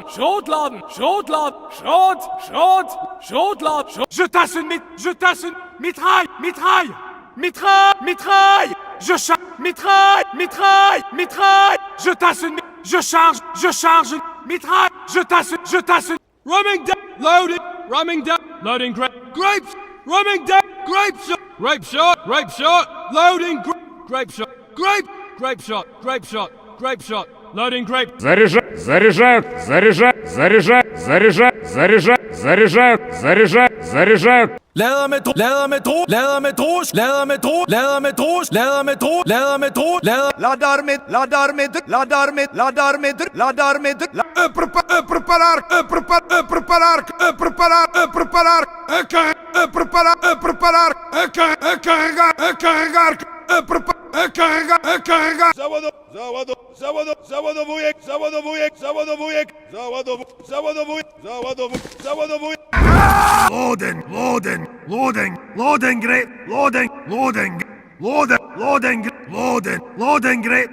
Schrotladen, Schrotladen, Schrotladen, Schrotladen. Je tasse mitraille, mitraille, mitraille, mitraille. Je charge, mitraille, mitraille, mitraille. Je charge, mitraille. Je tasse. Rumming down, loading, grapes, rumming down, grape shot, loading, grape shot, loading grape. Заряжаю. Lader metro. Loading, great.